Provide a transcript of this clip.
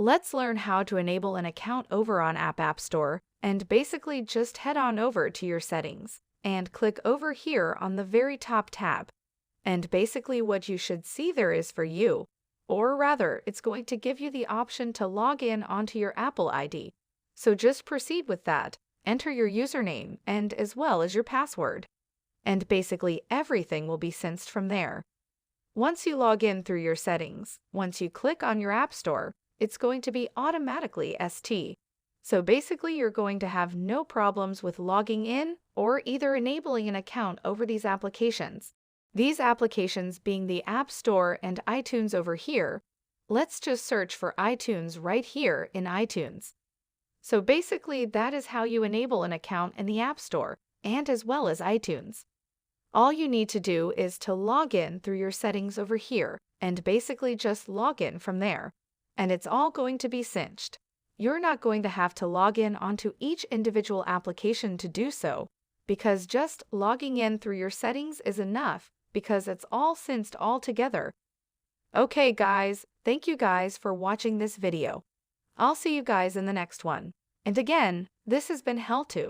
Let's learn how to enable an account over on App Store, and basically just head on over to your settings and click over here on the very top tab. And basically what you should see there is for you, or rather, it's going to give you the option to log in onto your Apple ID. So just proceed with that. Enter your username and as well as your password. And basically everything will be synced from there. Once you log in through your settings, once you click on your App Store, it's going to be automatically ST. So basically you're going to have no problems with logging in or either enabling an account over these applications. These applications being the App Store and iTunes over here. Let's just search for iTunes right here in iTunes. So basically that is how you enable an account in the App Store and as well as iTunes. All you need to do is to log in through your settings over here and basically just log in from there. And it's all going to be synced. You're not going to have to log in onto each individual application to do so, because just logging in through your settings is enough because it's all synced all together. Okay guys, thank you guys for watching this video. I'll see you guys in the next one. And again, this has been To